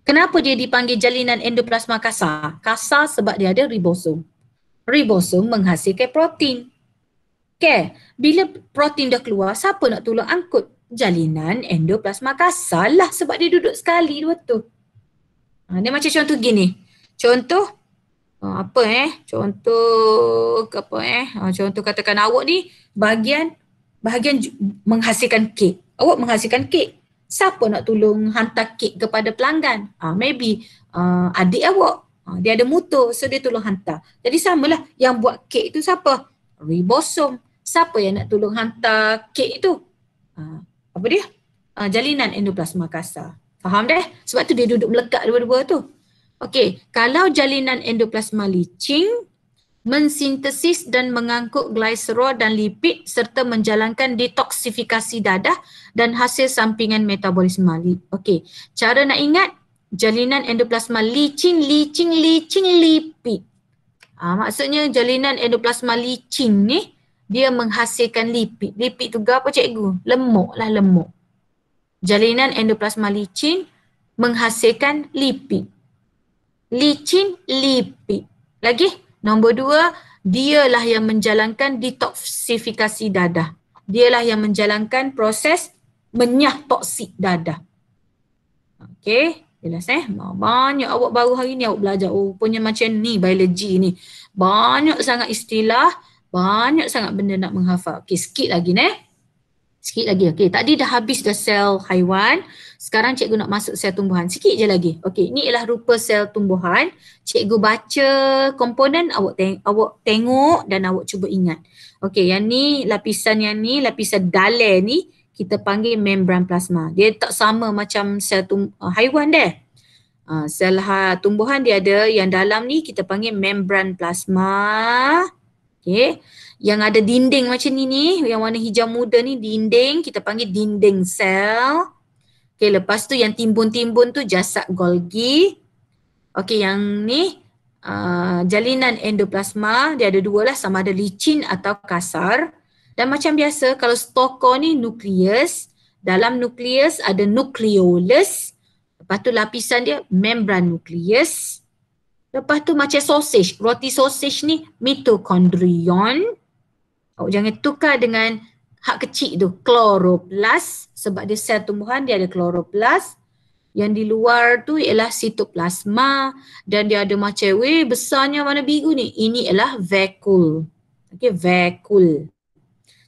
Kenapa dia dipanggil jalinan endoplasma kasar? Kasar sebab dia ada ribosom. Ribosom menghasilkan protein. Okay. Bila protein dah keluar, siapa nak tolong angkut? Jalinan endoplasma kasar lah sebab dia duduk sekali dua tu. Dia macam contoh gini. Contoh contoh katakan awak ni bahagian menghasilkan kek. Awak menghasilkan kek. Siapa nak tolong hantar kek kepada pelanggan? Maybe adik awak. Dia ada motor, so dia tolong hantar. Jadi samalah yang buat kek tu siapa? Ribosom. Siapa yang nak tolong hantar kek itu? Apa dia? Jalinan endoplasma kasar. Faham dah? Sebab tu dia duduk melekat dua-dua tu. Okey, kalau jalinan endoplasma leaching mensintesis dan mengangkut gliserol dan lipid serta menjalankan detoksifikasi dadah dan hasil sampingan metabolisme. Okey, cara nak ingat jalinan endoplasma leaching lipid. Maksudnya jalinan endoplasma leaching ni dia menghasilkan lipid. Lipid tu apa cikgu? Lemuk. Jalinan endoplasma leaching menghasilkan lipid. Leaching lipid. Lagi, nombor 2, dialah yang menjalankan detoksifikasi dadah. Dialah yang menjalankan proses menyah toksik dadah. Okey, jelas banyak awak baru hari ni awak belajar. Rupanya macam ni biologi ni. Banyak sangat istilah, banyak sangat benda nak menghafal. Okey, sikit lagi. Okey, tadi dah habis dah sel haiwan. Sekarang cikgu nak masuk sel tumbuhan. Sikit je lagi. Okey, ni ialah rupa sel tumbuhan. Cikgu baca komponen, awak tengok dan awak cuba ingat. Okey, lapisan dalam ni kita panggil membran plasma. Dia tak sama macam sel haiwan dah. Sel tumbuhan dia ada yang dalam ni kita panggil membran plasma. Okey. Yang ada dinding macam ni, yang warna hijau muda ni dinding, kita panggil dinding sel. Okey, lepas tu yang timbun-timbun tu jasad Golgi. Okey, yang ni jalinan endoplasma, dia ada dua lah, sama ada licin atau kasar. Dan macam biasa kalau stokor ni nukleus, dalam nukleus ada nukleolus. Lepas tu lapisan dia membran nukleus. Lepas tu macam sausage, roti sausage ni mitokondrion. Awak jangan tukar dengan hak kecil tu, kloroplast, sebab dia sel tumbuhan dia ada kloroplast. Yang di luar tu ialah sitoplasma dan dia ada macam besarnya warna biru ni. Ini ialah vacuole. Okey, vacuole.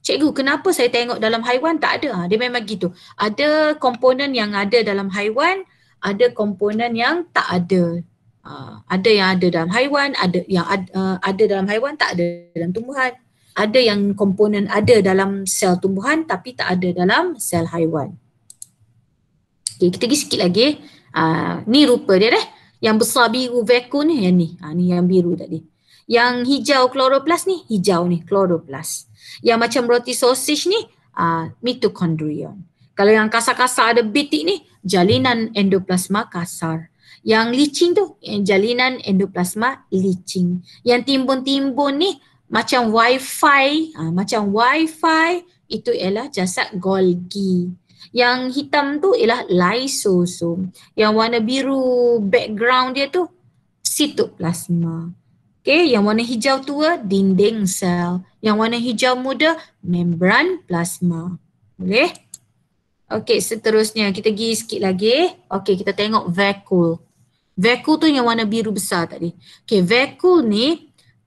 Cikgu, kenapa saya tengok dalam haiwan tak ada? Dia memang gitu. Ada komponen yang ada dalam haiwan, ada komponen yang tak ada. Ada yang ada dalam haiwan, ada yang ada dalam haiwan, tak ada dalam tumbuhan. Ada yang komponen ada dalam sel tumbuhan tapi tak ada dalam sel haiwan. Okay, kita pergi sikit lagi. Ni rupa dia dah. Yang besar biru vacuole ni, yang ni. Ni yang biru tadi. Yang hijau kloroplast ni, hijau ni kloroplast. Yang macam roti sausage ni, mitokondrion. Kalau yang kasar-kasar ada bitik ni, jalinan endoplasma kasar. Yang licin tu, jalinan endoplasma licin. Yang timbun-timbun ni, macam wifi, itu ialah jasad Golgi. Yang hitam tu ialah lysosom. Yang warna biru background dia tu sitoplasma. Okay, yang warna hijau tua dinding sel. Yang warna hijau muda membran plasma. Boleh? Okay, seterusnya kita pergi sikit lagi. Okay, kita tengok vacuole. Vacuole tu yang warna biru besar tadi. Okay, vacuole ni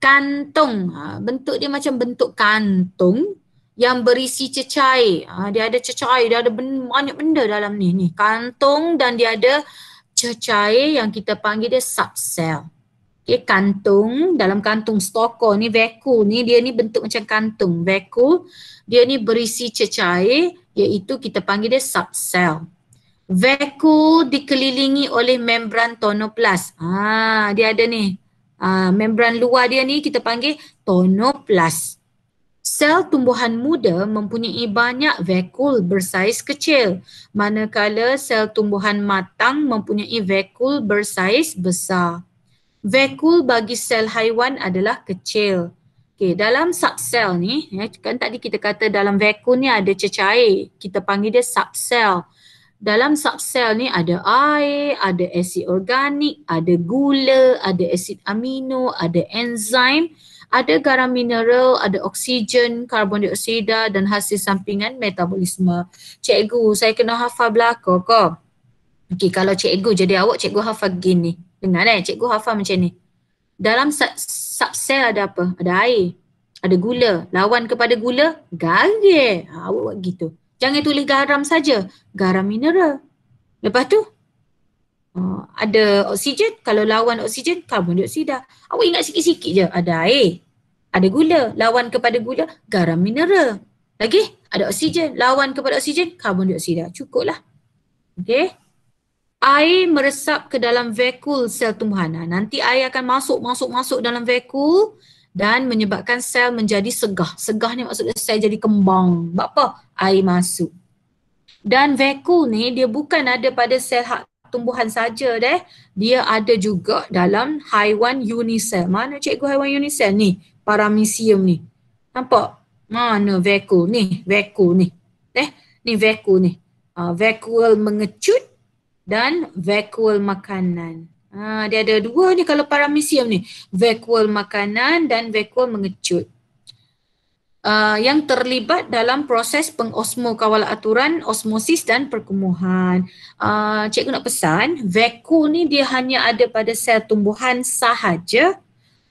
kantung. Bentuk dia macam bentuk kantung yang berisi cecair. Dia ada cecair, dia ada banyak benda dalam ni. Kantung dan dia ada cecair yang kita panggil dia subsel. Okay, kantung, dalam kantung stokor ni, vacuole ni, dia ni bentuk macam kantung. Vacuole, dia ni berisi cecair, iaitu kita panggil dia subsel. Vakuol dikelilingi oleh membran tonoplas. Dia ada ni. Membran luar dia ni kita panggil tonoplas. Sel tumbuhan muda mempunyai banyak vakuol bersaiz kecil, manakala sel tumbuhan matang mempunyai vakuol bersaiz besar. Vakuol bagi sel haiwan adalah kecil. Okey, dalam subsel ni, kan tadi kita kata dalam vakuol ni ada cecair. Kita panggil dia subsel. Dalam subsel ni ada air, ada asid organik, ada gula, ada asid amino, ada enzim, ada garam mineral, ada oksigen, karbon dioksida dan hasil sampingan metabolisme. Cikgu, saya kena hafal belakang ke? Okey, kalau cikgu jadi awak, cikgu hafal gini. Dengar cikgu hafal macam ni. Dalam subsel ada apa? Ada air, ada gula. Lawan kepada gula, garam. Awak buat gitu. Jangan tulis garam saja, garam mineral. Lepas tu ada oksigen, kalau lawan oksigen, karbon dioksida. Awak ingat sikit-sikit je, ada air, ada gula, lawan kepada gula, garam mineral. Lagi ada oksigen, lawan kepada oksigen, karbon dioksida. Cukuplah. Okey. Air meresap ke dalam vakuol sel tumbuhan. Nanti air akan masuk dalam vakuol dan menyebabkan sel menjadi segah. Segah ni maksudnya sel jadi kembang. Sebab apa? Air masuk. Dan vakuol ni dia bukan ada pada sel tumbuhan saja deh. Dia ada juga dalam haiwan unisel. Mana cikgu haiwan unisel ni? Paramecium ni. Nampak? Mana vakuol ni? Vakuol ni. Ni vakuol ni. Vakuol mengecut dan vakuol makanan. Dia ada dua ni kalau paramecium ni. Vakuol makanan dan vakuol mengecut. Yang terlibat dalam proses pengosmokawalaturan, osmosis dan perkumuhan. Cikgu nak pesan, vakuol ni dia hanya ada pada sel tumbuhan sahaja.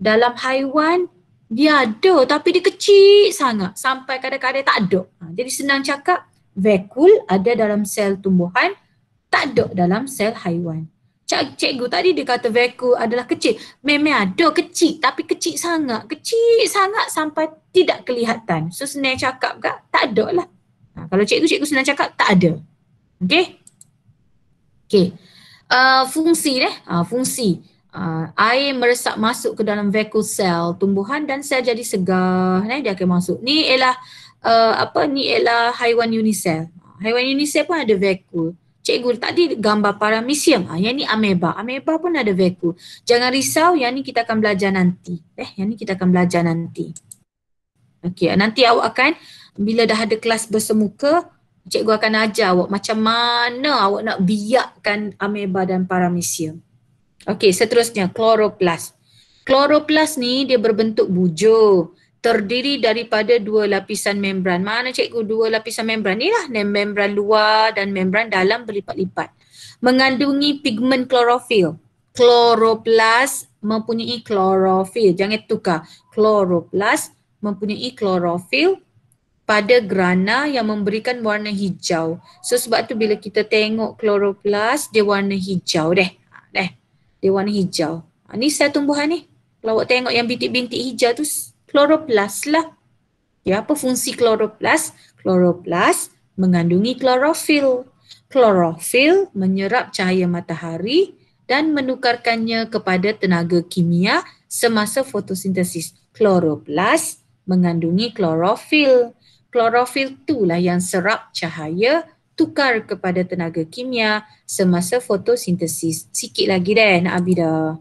Dalam haiwan dia ada tapi dia kecil sangat sampai kadang-kadang tak ada. Jadi senang cakap, vakuol ada dalam sel tumbuhan, tak ada dalam sel haiwan. Cikgu tadi dia kata vakuol adalah kecil. Memang ada kecil tapi kecil sangat sampai tidak kelihatan. So senang cakap tak? Tak ada lah. Kalau cikgu senang cakap tak ada. Okey? Okey. Fungsi fungsi. Air meresap masuk ke dalam vakuol sel tumbuhan dan sel jadi segar. Dia akan masuk. Ni ialah Ni ialah haiwan unisel. Haiwan unisel pun ada vakuol. Cikgu tadi gambar paramecium. Yang ni ameba. Ameba pun ada vakuol. Jangan risau, yang ni kita akan belajar nanti. Okey, nanti awak akan bila dah ada kelas bersemuka, cikgu akan ajar awak macam mana awak nak biakkan ameba dan paramecium. Okey, seterusnya kloroplas. Kloroplas ni dia berbentuk bujur. Terdiri daripada dua lapisan membran. Mana cikgu dua lapisan membran? Ni lah membran luar dan membran dalam berlipat-lipat. Mengandungi pigmen klorofil. Kloroplas mempunyai klorofil. Jangan tukar. Kloroplas mempunyai klorofil pada grana yang memberikan warna hijau. So sebab tu bila kita tengok kloroplas dia warna hijau deh. Dia warna hijau. Ni sel tumbuhan ni. Kalau awak tengok yang bintik-bintik hijau tu kloroplas lah. Ya, apa fungsi kloroplas? Kloroplas mengandungi klorofil. Klorofil menyerap cahaya matahari dan menukarkannya kepada tenaga kimia semasa fotosintesis. Kloroplas mengandungi klorofil. Klorofil itulah yang serap cahaya, tukar kepada tenaga kimia semasa fotosintesis. Sikit lagi nak habis dah.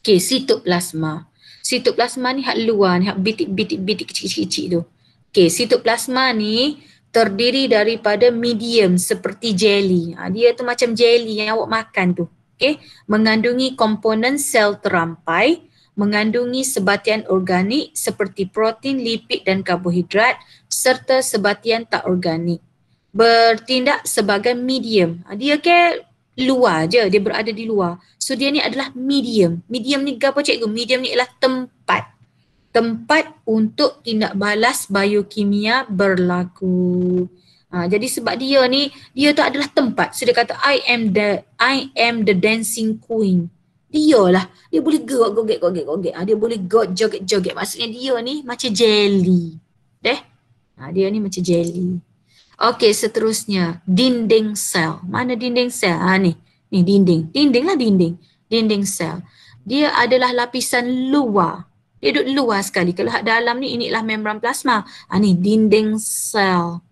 Okey, sitoplasma. Sitoplasma ni hak luar ni, hak bitik-bitik kecil-kecil tu. Okey, sitoplasma ni terdiri daripada medium seperti jelly. Dia tu macam jelly yang awak makan tu. Okey, mengandungi komponen sel terampai, mengandungi sebatian organik seperti protein, lipid dan karbohidrat serta sebatian tak organik. Bertindak sebagai medium. Dia ke luar je, dia berada di luar. So dia ni adalah medium. Medium ni apa cikgu? Medium ni adalah tempat. Tempat untuk tindak balas biokimia berlaku. Jadi sebab dia ni, dia tu adalah tempat. So dia kata I am the dancing queen. Dia lah. Dia boleh goget. Dia boleh joget-joget. Maksudnya dia ni macam jelly. Dia ni macam jelly. Okey, seterusnya dinding sel. Mana dinding sel? Ni dinding. Dinding lah dinding. Dinding sel. Dia adalah lapisan luar. Dia duduk luar sekali. Kalau hak dalam ni inilah membran plasma. Ni dinding sel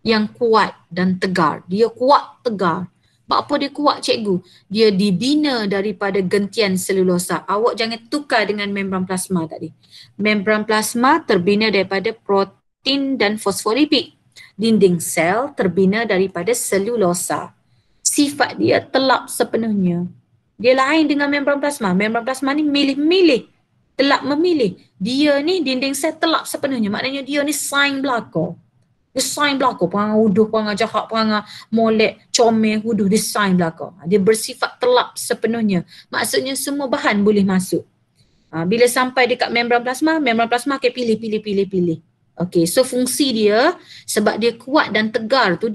yang kuat dan tegar. Dia kuat tegar. Sebab apa dia kuat cikgu? Dia dibina daripada gentian selulosa. Awak jangan tukar dengan membran plasma tadi. Membran plasma terbina daripada protein dan fosfolipid. Dinding sel terbina daripada selulosa. Sifat dia telap sepenuhnya. Dia lain dengan membran plasma. Membran plasma ni milih-milih. Telap memilih. Dia ni dinding sel telap sepenuhnya. Maknanya dia ni sign belakang. Dia sign belakang, perangai uduh, perangai jahat, perangai molek, comel, uduh, dia sign belakang. Dia bersifat telap sepenuhnya. Maksudnya semua bahan boleh masuk. Bila sampai dekat membran plasma akan pilih. Okey, so fungsi dia sebab dia kuat dan tegar tu,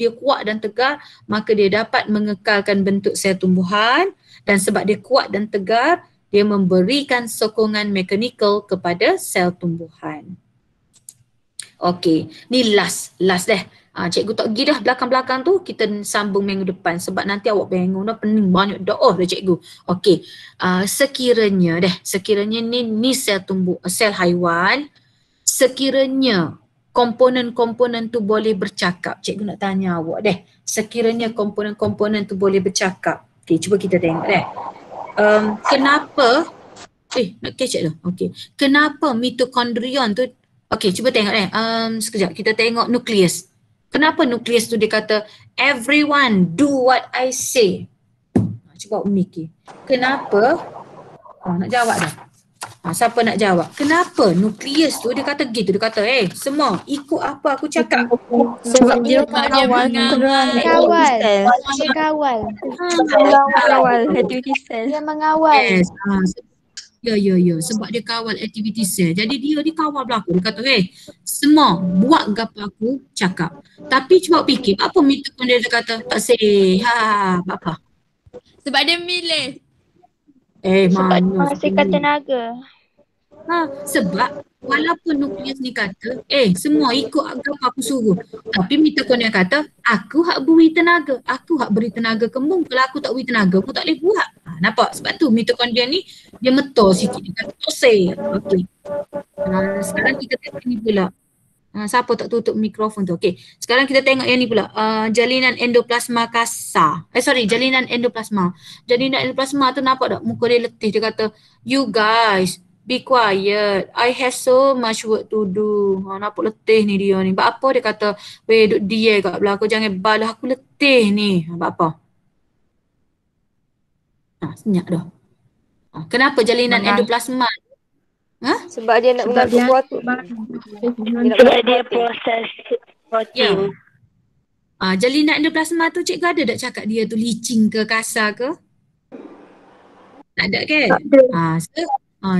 maka dia dapat mengekalkan bentuk sel tumbuhan dan sebab dia kuat dan tegar, dia memberikan sokongan mekanikal kepada sel tumbuhan. Okey, ni last deh. Cikgu tak pergi dah belakang-belakang tu, kita sambung minggu depan sebab nanti awak bingung dah, pening banyak doa dah cikgu. Okey, sekiranya ni sel haiwan, sekiranya komponen-komponen tu boleh bercakap. Cikgu nak tanya awak deh, sekiranya komponen-komponen tu boleh bercakap. Okey, cuba kita tengok deh. Kenapa nak kecek dah. Okey. Kenapa mitokondrion tu? Okey, cuba tengok sekejap. Kita tengok nukleus. Kenapa nukleus tu dia kata everyone do what I say? Cuba mikir. Kenapa? Nak jawab dah. Siapa nak jawab? Kenapa nukleus tu dia kata gitu? Dia kata, semua ikut apa aku cakap. Sebab dia mengawal aktiviti sel. Dia mengawal. Yes. Ya. Sebab dia kawal aktiviti sel. Jadi dia kawal belakang. Dia kata, semua buat apa aku cakap. Tapi cuba fikir, apa mitokondria dia kata? Tak say. Apa? Sebab dia milih. Sebab Mana? menghasilkan tenaga. Sebab walaupun nukleus ni kata, semua ikut apa aku suruh. Tapi mitokondria kata, aku hak beri tenaga. Aku hak beri tenaga kembung. Kalau aku tak beri tenaga, aku tak boleh buat. Nampak? Sebab tu mitokondria ni, dia metor sikit. Dia kata, okey. Sekarang kita tengok ni pula. Siapa tak tutup mikrofon tu? Okey. Sekarang kita tengok yang ni pula. Jalinan endoplasma kasar. Jalinan endoplasma. Jalinan endoplasma tu nampak tak? Muka dia letih. Dia kata, you guys, be quiet. I have so much work to do. Nampak letih ni dia ni. Sebab apa dia kata, duduk dia kat belakang. Jangan balah aku letih ni. Sebab apa? Senyap dah. Kenapa jalinan endoplasma? Sebab dia nak mengandung protein. Sebab dia proses protein. Jalinan endoplasma tu cikgu ada tak cakap dia tu licin ke kasar ke? Tak ada kan?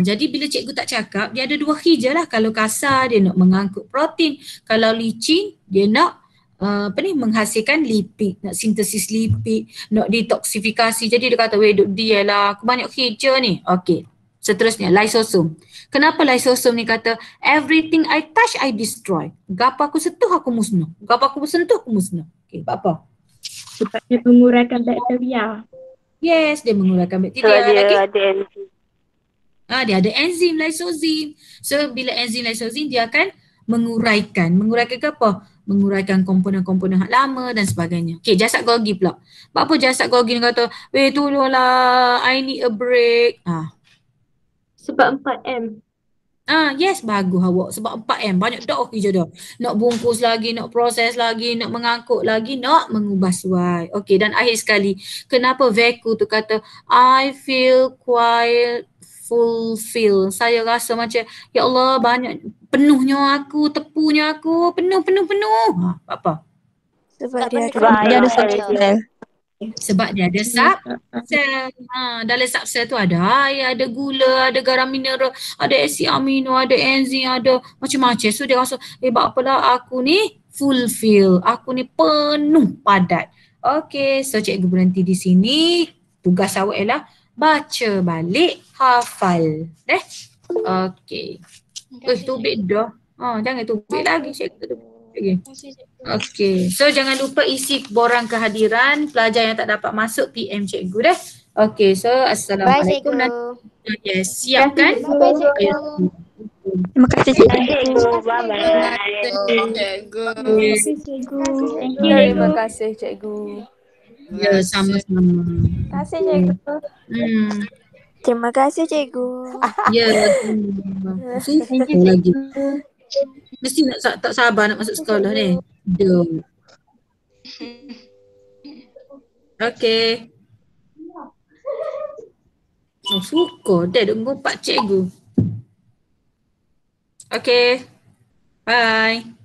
Jadi bila cikgu tak cakap, dia ada dua hija lah. Kalau kasar dia nak mengangkut protein. Kalau licin dia nak menghasilkan lipid, nak sintesis lipid, nak detoksifikasi. Jadi dia kata, duk dia lah, aku banyak hija ni. Okey. Seterusnya, lysosom. Kenapa lysosom ni kata, everything I touch, I destroy. Gapa aku sentuh, aku musnah. Gapa aku sentuh, aku musnah. Okey, apa? Sebab dia menguraikan bakteria. Yes, dia menguraikan bakteria. Sebab dia ada enzim. Dia ada enzim lysosim. So, bila enzim lysosim, dia akan menguraikan. Menguraikan ke apa? Menguraikan komponen-komponen hak lama dan sebagainya. Okey, jasad Golgi pula. Apa jasad Golgi ni kata, tolonglah, I need a break. Sebab 4M. Yes, bagus awak. Sebab 4M. Banyak dah kerja dah. Nak bungkus lagi, nak proses lagi, nak mengangkut lagi, nak mengubah suai. Okey, dan akhir sekali, kenapa Veku tu kata, I feel quite fulfill. Saya rasa macam, ya Allah, banyak penuhnya aku, tepunya aku, penuh. Apa? Sebab dia ada subsel. Sebab dia ada subsel. Dalam subsel tu ada air, ada gula, ada garam mineral, ada asid amino, ada enzim, ada macam-macam. So dia rasa, apalah aku ni fulfill. Aku ni penuh padat. Okey, so cikgu berhenti di sini. Tugas awak ialah baca balik, hafal. Okey. Tubik dah. Jangan tubik lagi cikgu. Okey. So jangan lupa isi borang kehadiran pelajar yang tak dapat masuk PM cikgu dah. Okey. So assalamualaikum. Yes, siap kan? Bye cikgu. Terima kasih cikgu. Terima kasih cikgu. Ya, sama-sama. Terima kasih cikgu. Terima kasih cikgu. Ya. Suka lagi. Mesti tak sabar nak masuk sekolah ni. Jom. Okey. Oh, suka dah tunggu pak cikgu. Okey. Bye.